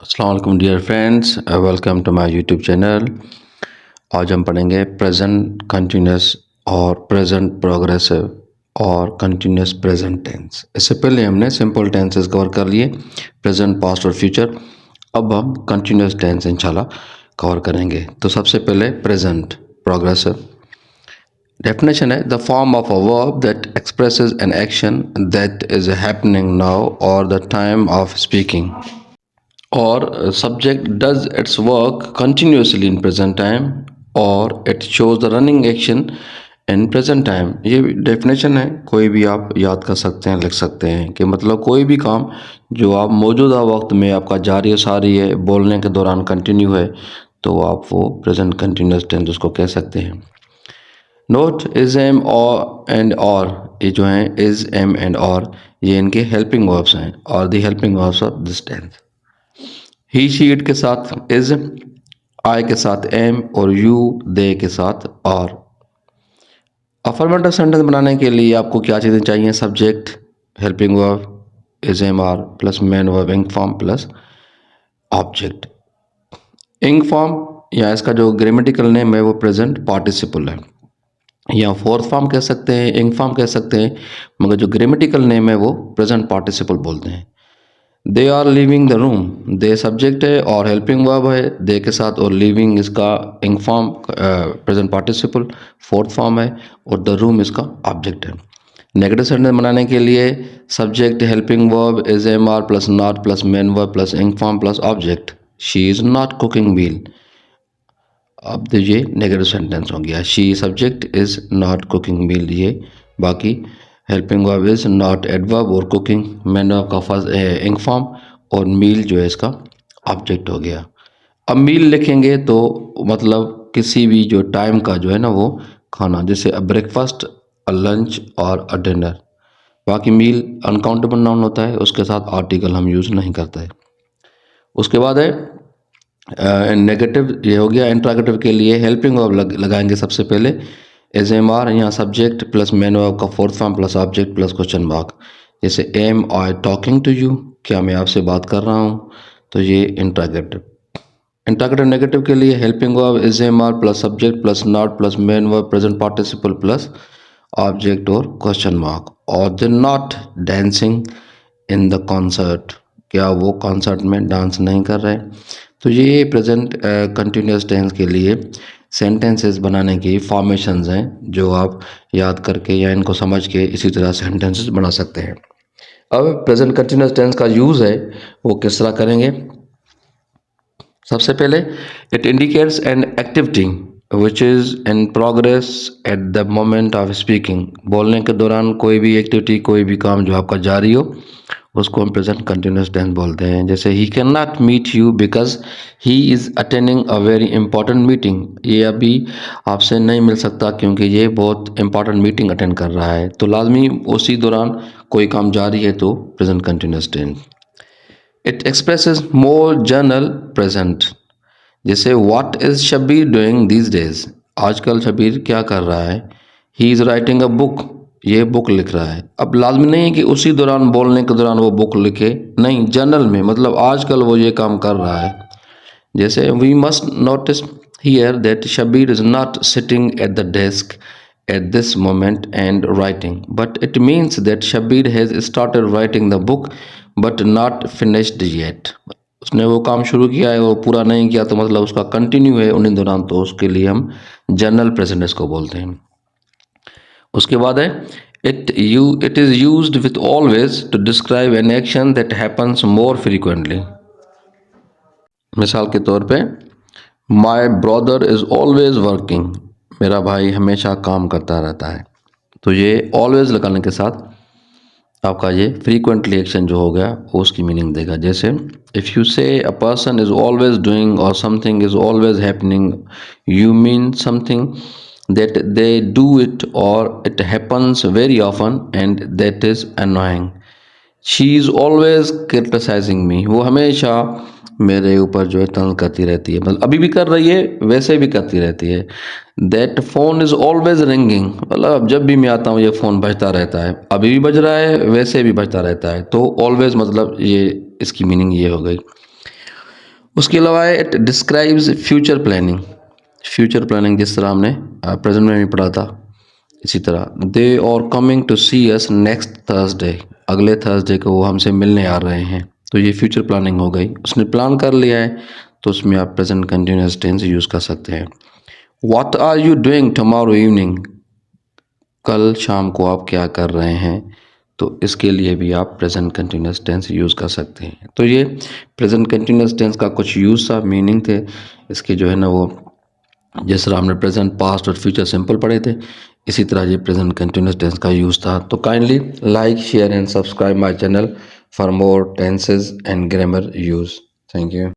अस्सलाम वालेकुम dear friends, welcome to my YouTube channel. आज हम पढ़ेंगे प्रेजेंट कंटिन्यूस और प्रेजेंट प्रोग्रेसिव और कंटिन्यूस प्रेजेंट टेंस। इससे पहले हमने सिंपल टेंसेस कवर कर लिए, प्रेजेंट, पास्ट और फ्यूचर। अब हम कंटिन्यूस टेंस इंशाल्लाह कवर करेंगे। तो सबसे पहले प्रेजेंट प्रोग्रेसिव डेफिनेशन है the form of a verb that expresses an action that is happening now और the time of speaking. Or subject does its work continuously in present time or it shows the running action in present time। ये definition है, कोई भी आप याद कर सकते हैं, लिख सकते हैं कि मतलब कोई भी काम जो आप मौजूदा वक्त में आपका जारी सारी है, बोलने के दौरान कंटिन्यू है, तो आप वो प्रेजेंट कंटिन्यूस टेंस उसको कह सकते हैं। नोट इज एम और एंड और, ये जो हैं इज एम एंड और, ये इनके हेल्पिंग वर्ब्स हैं और the helping verbs of this tense. He she it के साथ इज, आई के साथ एम और यू दे के साथ और। अफर्मेटिव सेंटेंस बनाने के लिए आपको क्या चीज़ें चाहिए? Subject, helping verb is am are plus main verb ing form plus object. Ing form या इसका जो ग्रामेटिकल नेम है वो प्रेजेंट पार्टिसिपल है, या फोर्थ फॉर्म कह सकते हैं, इंक फॉर्म कह सकते हैं, मगर जो ग्रामेटिकल नेम है वो प्रेजेंट पार्टिसिपल बोलते हैं। They are living the room, they subject है और हेल्पिंग वर्ब है दे के साथ, और लिविंग इसका ing form present participle fourth form है, और द रूम इसका ऑब्जेक्ट है। नेगेटिव सेंटेंस बनाने के लिए subject, helping verb is am are plus not plus main verb plus ing form plus object. She is not cooking meal. अब देखिए negative sentence हो गया, she subject is not cooking meal, ये बाकी helping verb is not adverb और cooking main verb का first ing form, और मील जो है इसका ऑब्जेक्ट हो गया। अब मील लिखेंगे तो मतलब किसी भी जो टाइम का जो है ना वो खाना, जैसे अ ब्रेकफास्ट, अ लंच और अ डिनर। बाकी मील अनकाउंटेबल नाउन होता है, उसके साथ आर्टिकल हम यूज़ नहीं करते। उसके बाद है नेगेटिव, ये हो गया। इंट्रागेटिव के लिए हेल्पिंग वर्ब लगाएंगे सबसे पहले, एज एम आर, यहाँ सब्जेक्ट प्लस मेन वर्ब का fourth form plus object plus question mark. जैसे am I talking to you, क्या मैं आपसे बात कर रहा हूँ, तो ये इंट्रागेटिव। इंट्रागेटिव नेगेटिव के लिए helping verb is am are plus subject plus not plus main verb present participle plus object और क्वेश्चन मार्क। और they not dancing in the concert, क्या वो कॉन्सर्ट में डांस नहीं कर रहे। तो ये प्रेजेंट कंटिन्यूस टेंस के लिए सेंटेंसेस बनाने की फॉर्मेशंस हैं, जो आप याद करके या इनको समझ के इसी तरह सेंटेंसेस बना सकते हैं। अब प्रेजेंट कंटिन्यूस टेंस का यूज़ है वो किस तरह करेंगे? सबसे पहले it indicates an activity which is in progress at the moment of speaking. बोलने के दौरान कोई भी एक्टिविटी, कोई भी काम जो आपका जारी हो, उसको हम प्रेजेंट कंटिन्यूस टेंस बोलते हैं। जैसे he can not meet you because he is attending a very important meeting, ये अभी आपसे नहीं मिल सकता क्योंकि ये बहुत इंपॉर्टेंट मीटिंग अटेंड कर रहा है। तो लाजमी उसी दौरान कोई काम जारी है तो present continuous tense. It expresses more general present, जैसे what is Shabbir doing these days, आजकल शबीर क्या कर रहा है। He is writing a book, ये बुक लिख रहा है। अब लाजमी नहीं है कि उसी दौरान, बोलने के दौरान वो बुक लिखे, नहीं, जनरल में मतलब आजकल वो ये काम कर रहा है। जैसे we must notice here that Shabbir is not sitting at the desk at this moment and writing, but it means that Shabir has started writing the book but not finished yet। उसने वो काम शुरू किया है, वो पूरा नहीं किया, तो मतलब उसका कंटिन्यू है उन्हीं दौरान, तो उसके लिए हम जनरल प्रेजेंट इसको बोलते हैं। उसके बाद है it is used with always to describe an action that happens more frequently. मिसाल के तौर पे my brother is always working, मेरा भाई हमेशा काम करता रहता है। तो ये ऑलवेज लगाने के साथ आपका ये फ्रीक्वेंटली एक्शन जो हो गया वो उसकी मीनिंग देगा। जैसे if you say a person is always doing और something is always happening, you mean something that they do it और it happens very often and that is annoying. She is always criticising me, वो हमेशा मेरे ऊपर जो है तंज करती रहती है, मतलब अभी भी कर रही है, वैसे भी करती रहती है। That phone is always ringing, मतलब जब भी मैं आता हूँ ये फ़ोन बजता रहता है, अभी भी बज रहा है, वैसे भी बजता रहता है। तो ऑलवेज मतलब ये इसकी मीनिंग ये हो गई। उसके अलावा it describes future planning. Future planning जिस तरह हमने प्रेजेंट में भी पढ़ा था, इसी तरह they are coming to see us next Thursday, अगले थर्सडे को वो हमसे मिलने आ रहे हैं, तो ये फ्यूचर प्लानिंग हो गई। उसने प्लान कर लिया है तो उसमें आप प्रेजेंट कंटिन्यूअस टेंस यूज़ कर सकते हैं। What are you doing tomorrow evening, कल शाम को आप क्या कर रहे हैं, तो इसके लिए भी आप प्रेजेंट कंटिन्यूअस टेंस यूज़ कर सकते हैं। तो ये प्रेजेंट कंटिन्यूअस टेंस का कुछ यूज़ था, मीनिंग थे इसके जो है ना वो, जिस तरह हमने प्रेजेंट, पास्ट और फ्यूचर सिंपल पढ़े थे, इसी तरह ये प्रेजेंट कंटिन्यूअस टेंस का यूज़ था। तो kindly like, share and subscribe my channel for more tenses and grammar use. Thank you.